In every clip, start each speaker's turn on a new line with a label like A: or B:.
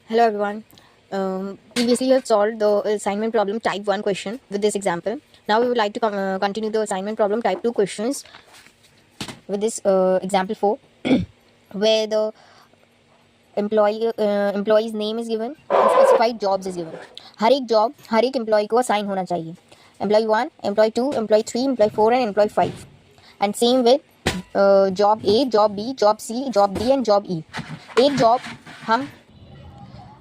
A: Hello everyone. Previously, we have solved the assignment problem type 1 question with this example. Now, we would like to continue the assignment problem type 2 questions with this example 4, where the employee's name is given and specified jobs is given. हर एक job हर एक employ को assign होना चाहिए. Employee 1, employee 2, employee 3, employee 4 and employee 5. And same with job A, job B, job C, job D and job E. एक job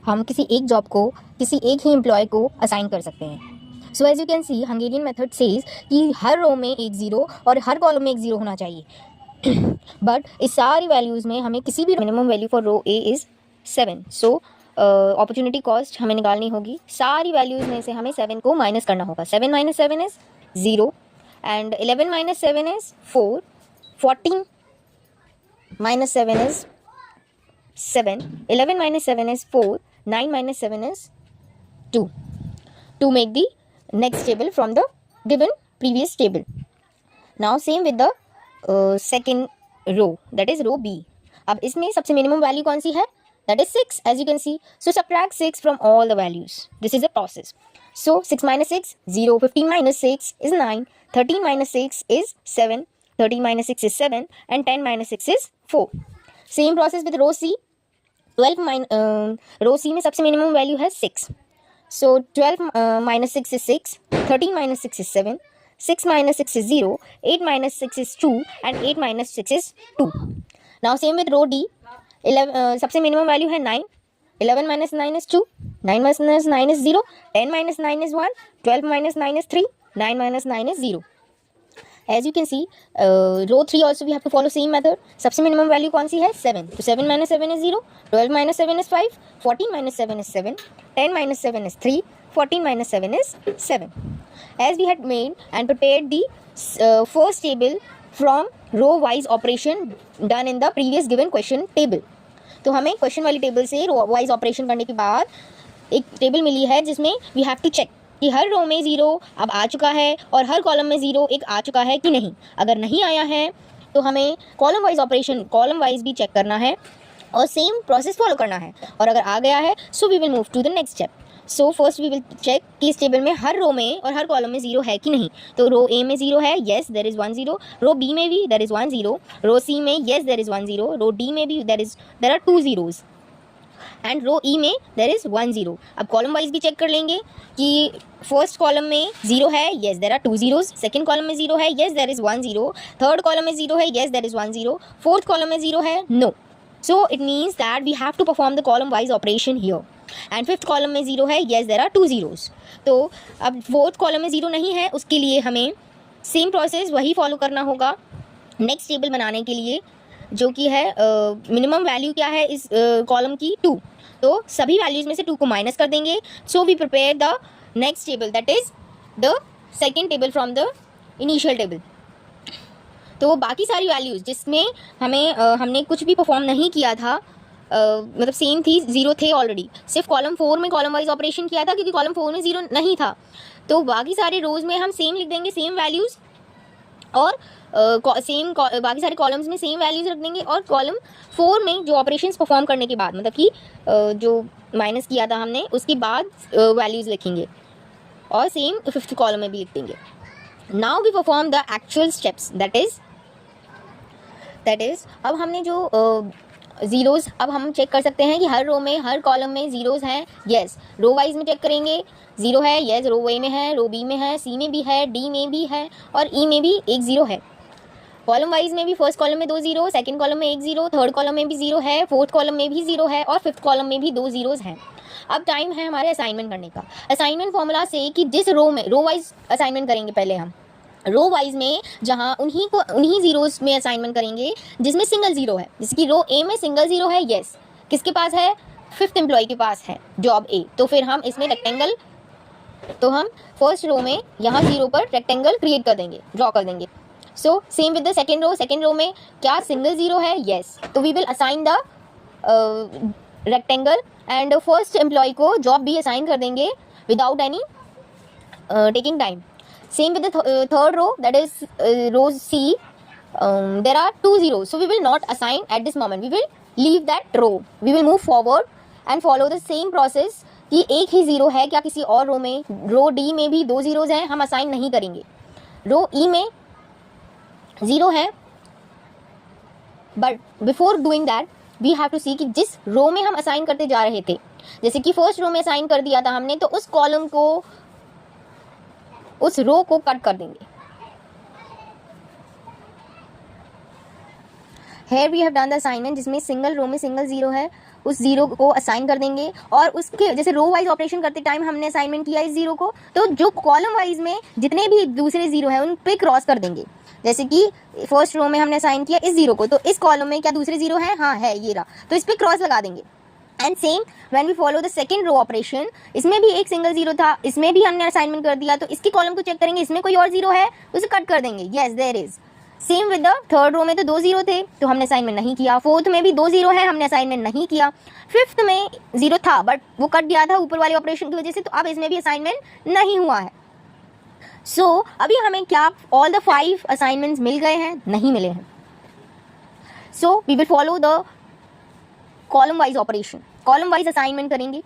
A: हम किसी एक job को किसी एक ही एम्प्लॉय को असाइन कर सकते हैं. So as you can see, Hungarian method says कि हर रो में एक ज़ीरो और हर कॉलम में एक ज़ीरो होना चाहिए. बट इस सारी वैल्यूज़ में हमें किसी भी minimum value for row A is 7. So opportunity cost हमें निकालनी होगी. सारी वैल्यूज़ में से हमें 7 को माइनस करना होगा. 7 - 7 is 0 and 11 - 7 is 4. 14 - 7 is 7. 11 - 7 is 4. 9 - 7 is 2. To make the next table from the given previous table. Now same with the second row, that is row B. अब इसमें सबसे minimum value कौन सी है? That is 6, as you can see. So subtract 6 from all the values. This is the process. So 6 - 6, 0. 15 - 6 is 9. 13 - 6 is 7. 13 - 6 is 7. And 10 - 6 is 4. Same process with row C. 12 row C में सबसे minimum value है 6. सो 12 - 6 is 6. 13 - 6 is 7. 6 - 6 is 0. 8 - 6 is 2. And 8 - 6 is 2. Now same with row D. सबसे minimum value है 9. 11 - 9 is 2. 9 - 9 is 0. 10 - 9 is 1. 12 - 9 is 3. 9 - 9 is 0. As you can see, row 3 also we have to follow same method. सबसे minimum value कौन सी है? 7. तो 7 - 7 is 0. 12 - 7 is 5. 14 - 7 is 7. 10 - 7 is 3. 14 - 7 is 7. As we had made and prepared the first table from row wise operation done in the previous given question table. तो हमें question वाली table से रो wise operation करने के बाद एक टेबल मिली है जिसमें वी हैव टू चेक कि हर रो में 0 अब आ चुका है और हर कॉलम में 0 एक आ चुका है कि नहीं. अगर नहीं आया है तो हमें column wise operation column wise भी चेक करना है और सेम प्रोसेस फॉलो करना है. और अगर आ गया है so we will move to the next step. So first we will check कि इस टेबल में हर रो में और हर कॉलम में 0 है कि नहीं. तो रो ए में 0 है, yes there is 1 0. Row B में भी देयर इज़ 1 0. रो सी में yes there is 1 0. Row D में भी there are 2 zeros. And row E में देर इज़ 1 0. अब कॉलम वाइज भी चेक कर लेंगे कि फर्स्ट कॉलम में 0 है, yes there are 2 zeros. Second column में 0 है, yes there is 1 0. Third column में 0 है, yes there is 1 0. Fourth column में 0 है, no. So it means that we have to perform the column wise operation here. And fifth column में 0 है, yes there are 2 zeros. तो अब fourth column में 0 नहीं है, उसके लिए हमें सेम प्रोसेस वही फॉलो करना होगा नेक्स्ट टेबल बनाने के लिए, जो कि है मिनिमम वैल्यू क्या है इस कॉलम की 2. तो सभी वैल्यूज़ में से 2 को माइनस कर देंगे. So we prepare the next table, that is the second table from the initial table. तो बाकी सारी वैल्यूज़ जिसमें हमने कुछ भी परफॉर्म नहीं किया था, मतलब सेम थी, 0 थे ऑलरेडी. सिर्फ कॉलम 4 में कॉलम वाइज ऑपरेशन किया था क्योंकि कॉलम 4 में 0 नहीं था. तो बाकी सारे रोज़ में हम सेम लिख देंगे, सेम वैल्यूज़. और बाकी सारे कॉलम्स में सेम वैल्यूज़ रख देंगे. और कॉलम 4 में जो ऑपरेशंस परफॉर्म करने के बाद, मतलब कि जो माइनस किया था हमने उसके बाद वैल्यूज़ लिखेंगे. और सेम फिफ्थ कॉलम में भी लिख देंगे. Now we perform the actual steps, that is अब हमने जो ज़ीरोज़, अब हम चेक कर सकते हैं कि हर रो में हर कॉलम में ज़ीरोज़ हैं. येस, रो वाइज में चेक करेंगे. 0 है, येस रो ए में है, रो बी में है, सी में भी है, डी में भी है और ई में भी एक 0 है. कॉलम वाइज में भी फर्स्ट कॉलम में 2 0, सेकंड कॉलम में 1 0, थर्ड कॉलम में भी 0 है, फोर्थ कॉलम में भी 0 है और फिफ्थ कॉलम में भी 2 zeros हैं. अब टाइम है हमारे असाइनमेंट करने का. असाइनमेंट फॉर्मूला से कि जिस रो में रो वाइज असाइनमेंट करेंगे, पहले हम रो वाइज में जहाँ उन्हीं जीरोस में असाइनमेंट करेंगे जिसमें सिंगल 0 है. जैसे कि रो ए में सिंगल 0 है, येस किसके पास है? फिफ्थ एम्प्लॉय के पास है, जॉब ए. तो फिर हम इसमें रेक्टेंगल, तो हम फर्स्ट रो में यहाँ 0 पर रेक्टेंगल क्रिएट कर देंगे, ड्रॉ कर देंगे. So same with the second row में क्या सिंगल 0 है? येस. तो we will assign the rectangle and first employ को जॉब भी असाइन कर देंगे without any taking time. Same with the third row, that is row C. There are 2 zeros, so we will not assign at this moment. We will leave that row. We will move forward and follow the same process कि एक ही zero है क्या किसी और रो में, रो D में भी 2 zeros हैं, हम असाइन नहीं करेंगे। रो ई में जीरो है, but before doing that we have to see कि जिस रो में हम असाइन करते जा रहे थे, जैसे कि फर्स्ट रो में असाइन कर दिया था हमने, तो उस कॉलम को, उस रो को कट कर देंगे। Here we have done the assignment जिसमें सिंगल रो में सिंगल जीरो है, उस जीरो को असाइन कर देंगे और उसके जैसे रो वाइज ऑपरेशन करते टाइम हमने असाइनमेंट किया इस जीरो को, तो जो कॉलम वाइज में जितने भी दूसरे जीरो हैं उन पे क्रॉस कर देंगे। जैसे कि फर्स्ट रो में हमने असाइन किया इस जीरो को, तो इस कॉलम में क्या दूसरे जीरो हैं, हाँ है, ये रहा, तो इस पे क्रॉस लगा देंगे। And same when we follow the second row operation, इसमें भी एक सिंगल जीरो था, इसमें भी हमने असाइनमेंट कर दिया, तो इसकी कॉलम को चेक करेंगे, इसमें कोई और जीरो है, उसे कट कर देंगे। Yes there is. Same with the third row में तो 2 जीरो थे तो हमने असाइनमेंट नहीं किया, फोर्थ में भी 2 जीरो है, हमने असाइनमेंट नहीं किया, फिफ्थ में जीरो था बट वो कट गया था ऊपर वाले ऑपरेशन की वजह से, तो अब इसमें भी असाइनमेंट नहीं हुआ है। सो अभी हमें क्या ऑल द 5 असाइनमेंट्स मिल गए हैं? नहीं मिले हैं। So we will follow the column wise operation, column wise assignment करेंगे।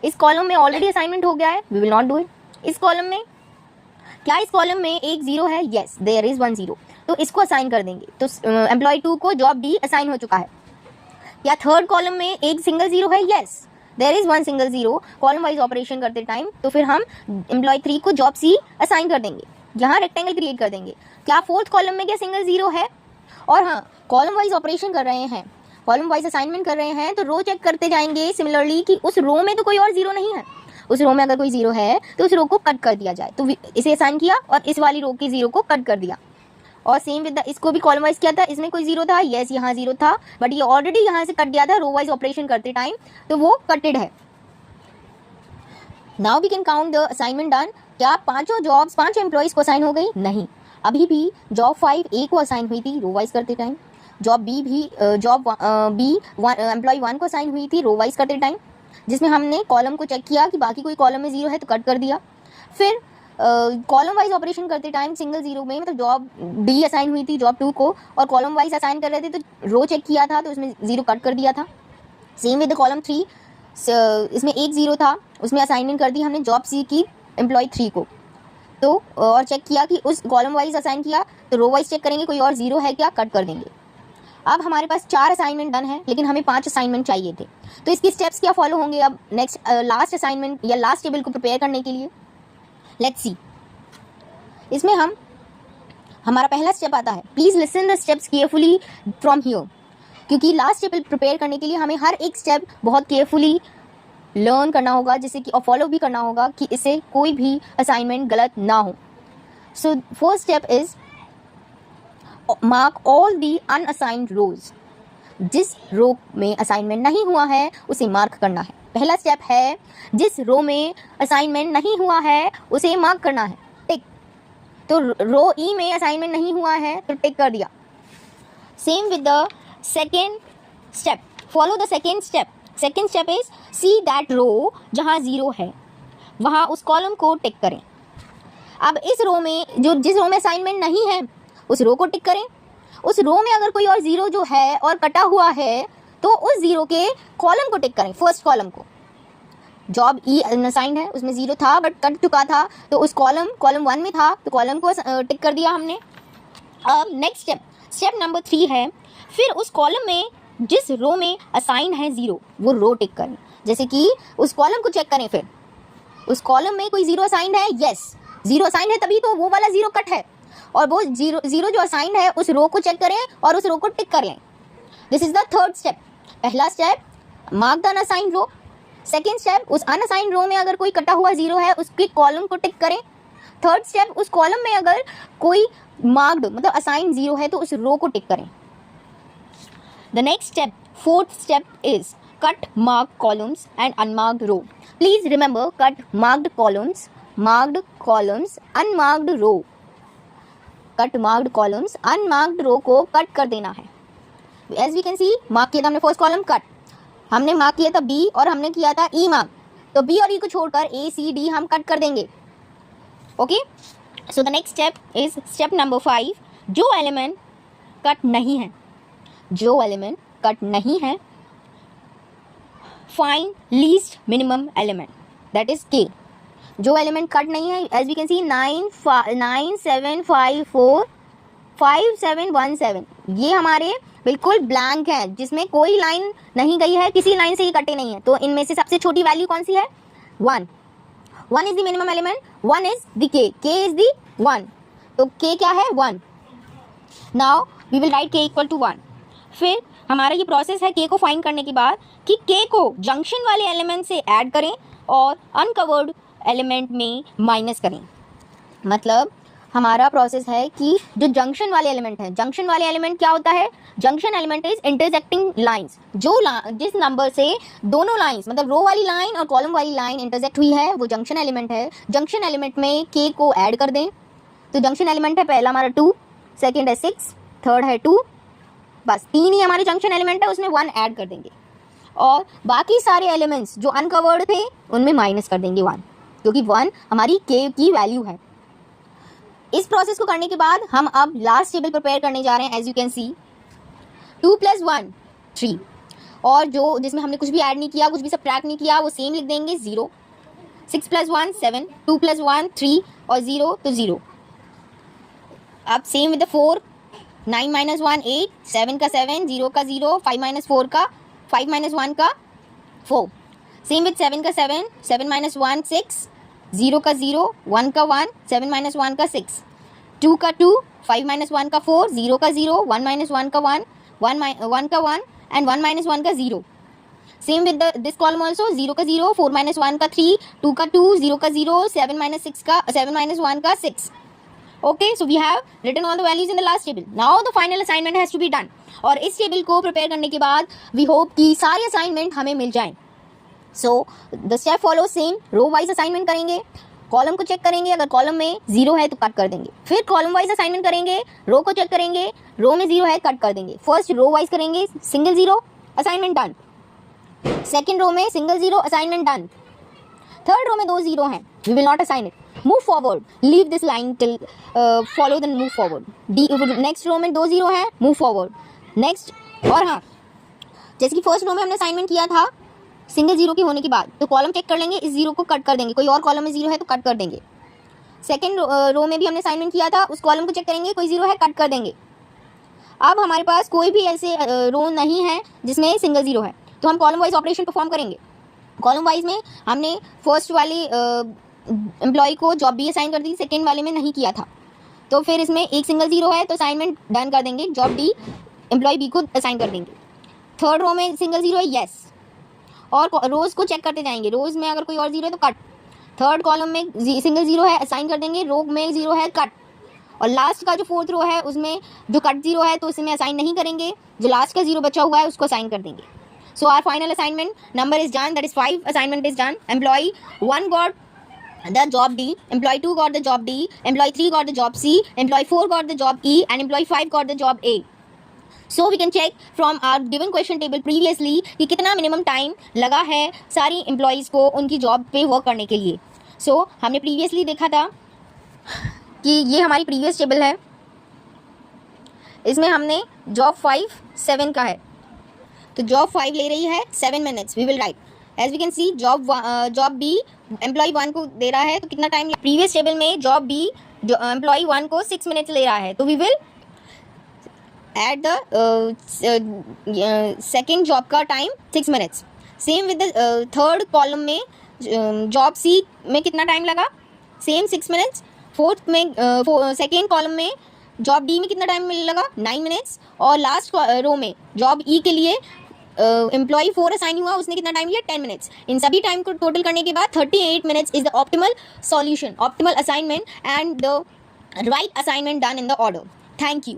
A: इस कॉलम में ऑलरेडी असाइनमेंट हो गया है, we will not do it. इस कॉलम में क्या, इस कॉलम में एक जीरो है, यस देयर इज 1 जीरो, तो इसको असाइन कर देंगे। तो एम्प्लॉय 2 को जॉब डी असाइन हो चुका है। या थर्ड कॉलम में एक सिंगल जीरो है, yes there is 1 single zero, column wise operation करते टाइम, तो फिर हम एम्प्लॉय 3 को जॉब सी असाइन कर देंगे, यहाँ रेक्टेंगल क्रिएट कर देंगे। क्या फोर्थ कॉलम में क्या सिंगल जीरो है? और हाँ, कॉलम वाइज ऑपरेशन कर रहे हैं, कॉलम वाइज असाइनमेंट कर रहे हैं, तो रो चेक करते जाएंगे सिमिलरली कि उस रो में तो कोई और जीरो नहीं है, उस रो में अगर कोई जीरो है तो उस रो को कट कर दिया जाए। तो इसे असाइन किया और इस वाली रो की जीरो को कट कर दिया। और सेम विद इसको भी कॉलम वाइज किया था, इसमें कोई जीरो था, यस यहाँ जीरो था, बट ये ऑलरेडी यहाँ से कट गया था रो वाइज ऑपरेशन करते टाइम, तो वो कटेड है। Now we can count the assignment done. क्या पांचों जॉब्स 5 एम्प्लॉइज को असाइन हो गई? नहीं, अभी भी जॉब 5 ए को असाइन हुई थी रो वाइज करते टाइम, जॉब बी भी एम्प्लॉय 1 को असाइन हुई थी रो वाइज करते टाइम, जिसमें हमने कॉलम को चेक किया कि बाकी कोई कॉलम में जीरो है तो कट कर दिया। फिर कॉलम वाइज ऑपरेशन करते टाइम सिंगल जीरो में, मतलब जॉब डी असाइन हुई थी जॉब 2 को, और कॉलम वाइज असाइन कर रहे थे तो रो चेक किया था तो उसमें जीरो कट कर दिया था। सेम विद कॉलम 3, इसमें एक जीरो था, उसमें असाइनमेंट कर दी हमने जॉब सी की एम्प्लॉय 3 को, तो और चेक किया कि उस कॉलम वाइज असाइन किया, तो रो वाइज चेक करेंगे कोई और जीरो है क्या, कट कर देंगे। अब हमारे पास 4 असाइनमेंट डन है, लेकिन हमें 5 असाइनमेंट चाहिए थे, तो इसके स्टेप्स क्या फॉलो होंगे अब नेक्स्ट लास्ट असाइनमेंट या लास्ट टेबल को प्रिपेयर करने के लिए? Let's see. इसमें हमारा पहला स्टेप आता है, please listen the steps carefully from here, क्योंकि लास्ट टेबल प्रिपेयर करने के लिए हमें हर एक स्टेप बहुत केयरफुली लर्न करना होगा, जैसे कि और फॉलो भी करना होगा कि इससे कोई भी असाइनमेंट गलत ना हो। So first step is mark all the unassigned rows, जिस रो में असाइनमेंट नहीं हुआ है उसे मार्क करना है। पहला स्टेप है, जिस रो में असाइनमेंट नहीं हुआ है उसे मार्क करना है, टिक। तो रो ई में असाइनमेंट नहीं हुआ है तो टिक कर दिया। Same with the second step, follow the second step. Second step is see that row जहाँ जीरो है वहाँ उस कॉलम को टिक करें। अब इस रो में जिस रो में असाइनमेंट नहीं है उस रो को टिक करें। उस रो में अगर कोई और जीरो जो है और कटा हुआ है तो उस जीरो के कॉलम को टिक करें, फर्स्ट कॉलम को। जॉब ई अनअसाइंड है, उसमें जीरो था बट कट चुका था, तो उस कॉलम 1 में था तो कॉलम को टिक कर दिया हमने। अब नेक्स्ट स्टेप नंबर 3 है, फिर उस कॉलम में जिस रो में असाइन है जीरो वो रो टिक करें। जैसे कि उस कॉलम को चेक करें, फिर उस कॉलम में कोई जीरो असाइंड है, यस जीरो असाइंड है तभी तो वो वाला जीरो कट है, और वो जीरो जो असाइंड है उस रो को चेक करें और उस रो को टिक कर लें। This is the third step. पहला step mark the unassigned row. Second step, उस अनअसाइंड रो में अगर कोई कटा हुआ जीरो है उसके कॉलम को टिक करें। थर्ड स्टेप, उस कॉलम में अगर कोई मार्क्ड मतलब असाइंड जीरो है तो उस रो को टिक करें। The next step, fourth step is cut mark columns and unmarked row. Please remember, cut marked columns, unmarked row. Cut marked columns, unmarked row को कट कर देना है। As we can see, mark किया था हमने first column, cut. हमने mark किया था बी और हमने किया था ई मार्क, तो बी और ई को छोड़कर ए सी डी हम कट कर देंगे। Okay, so the next step is step number 5, जो एलिमेंट कट नहीं है, जो एलिमेंट कट नहीं है find least minimum element that is k। जो एलिमेंट कट नहीं है, एज वी कैन सी 9 7 5 4 5 7 1 7, ये हमारे बिल्कुल ब्लैंक है, जिसमें कोई लाइन नहीं गई है, किसी लाइन से ये कटे नहीं है। तो इनमें से सबसे छोटी वैल्यू कौन सी है? 1। 1 is the minimum element, 1 is the k is the 1, तो k क्या है? 1। Now we will write k equal to 1। फिर हमारा ये प्रोसेस है k को फाइंड करने के बाद कि k को जंक्शन वाले एलिमेंट से ऐड करें और अनकवर्ड एलिमेंट में माइनस करें। मतलब हमारा प्रोसेस है कि जो जंक्शन वाले एलिमेंट हैं, जंक्शन वाले एलिमेंट क्या होता है? Junction element is intersecting lines, जिस नंबर से दोनों लाइंस, मतलब रो वाली लाइन और कॉलम वाली लाइन इंटरसेक्ट हुई है, वो जंक्शन एलिमेंट है। जंक्शन एलिमेंट में k को ऐड कर दें, तो जंक्शन एलिमेंट है पहला हमारा 2, सेकेंड है 6, थर्ड है 2, बस 3 ही हमारे जंक्शन एलिमेंट है, उसमें 1 ऐड कर देंगे और बाकी सारे एलिमेंट्स जो अनकवर्ड थे उनमें माइनस कर देंगे 1, क्योंकि 1 हमारी k की वैल्यू है। इस प्रोसेस को करने के बाद हम अब लास्ट टेबल प्रिपेयर करने जा रहे हैं। एज यू कैन सी 2 + 1 3, और जो जिसमें हमने कुछ भी ऐड नहीं किया, कुछ भी सब्ट्रैक्ट नहीं किया, वो सेम लिख देंगे 0। 6 + 1 7, 2 + 1 3 और 0 तो 0। अब सेम विद द 4, 9 - 1 8, 7 का 7, 0 का 0, 5 - 4 का 5 - 1 का 4। सेम विद 7 का 7, 7 - 1 6, 0 का 0, 1 का 1, 7 - 1 का 6, 2 का 2, 5 - 1 का 4, 0 का 0, 1 - 1 का 1, 1 का 1 एंड 1 - 1 का 0। Same with this column also, 0 का 0, 4 - 1 का 3, 2 का 2, 0 का 0, 7 - 1 का 6। Okay, so we have written all the values in the last table. Now the final assignment has to be done. और इस टेबल को प्रिपेयर करने के बाद वी होप कि सारे असाइनमेंट हमें मिल जाएं। So the step follow same, row wise assignment करेंगे, कॉलम को चेक करेंगे, अगर कॉलम में 0 है तो कट कर देंगे। फिर कॉलम वाइज असाइनमेंट करेंगे, रो को चेक करेंगे, रो में 0 है कट कर देंगे। फर्स्ट रो वाइज करेंगे, single 0 assignment done. Second row में single 0 assignment done. Third row में 2 0 हैं, we will not assign it. Move forward, leave this line till follow the move forward. Next row में 2 0 है, move forward next. और हाँ, जैसे कि फर्स्ट रो में हमने असाइनमेंट किया था सिंगल 0 के होने के बाद, तो कॉलम चेक कर लेंगे, इस 0 को कट कर देंगे, कोई और कॉलम में 0 है तो कट कर देंगे। सेकंड रो में भी हमने असाइनमेंट किया था, उस कॉलम को चेक करेंगे, कोई 0 है कट कर देंगे। अब हमारे पास कोई भी ऐसे रो नहीं है जिसमें सिंगल 0 है, तो हम कॉलम वाइज ऑपरेशन परफॉर्म करेंगे। कॉलम वाइज में हमने फर्स्ट वाली एम्प्लॉय को जॉब बी असाइन कर दी, सेकेंड वाले में नहीं किया था, तो फिर इसमें एक सिंगल 0 है तो असाइनमेंट डन कर देंगे, जॉब डी एम्प्लॉय बी को असाइन कर देंगे। थर्ड रो में सिंगल 0 है, येस, और रोज को चेक करते जाएंगे, रोज में अगर कोई और 0 है तो कट। थर्ड कॉलम में सिंगल 0 है, असाइन कर देंगे, रो में 0 है, कट। और लास्ट का जो फोर्थ रो है उसमें जो कट 0 है तो उसमें असाइन नहीं करेंगे, जो लास्ट का 0 बचा हुआ है उसको असाइन कर देंगे। So our final assignment number is done, that is 5 assignment is done. Employ 1 got the job D, employee 2 got the job D, employee 3 got the job C, employee 4 got the job E, and employee 5 got the job A. So we can check from our given question table previously कि कितना minimum time लगा है सारी employees को उनकी job पे work करने के लिए। So हमने प्रीवियसली देखा था कि ये हमारी प्रीवियस टेबल है, इसमें हमने जॉब 5 7 का है, तो जॉब 5 ले रही है 7 minutes. We will write as we can see job B employee 1 को दे रहा है तो कितना टाइम, प्रीवियस टेबल में जॉब बी जो एम्प्लॉय 1 को 6 मिनट्स ले रहा है, तो we will at the second job का time 6 minutes. Same with the third column में जॉब सी में कितना टाइम लगा, सेम 6 मिनट्स। फोर्थ में सेकेंड कॉलम में जॉब डी में कितना टाइम लगा, 9 मिनट्स। और लास्ट रो में जॉब ई के लिए एम्प्लॉय 4 असाइन हुआ, उसने कितना टाइम लिया, 10 मिनट्स। इन सभी टाइम को टोटल करने के बाद 38 minutes is the optimal solution, optimal assignment and the right assignment done in the order. Thank you.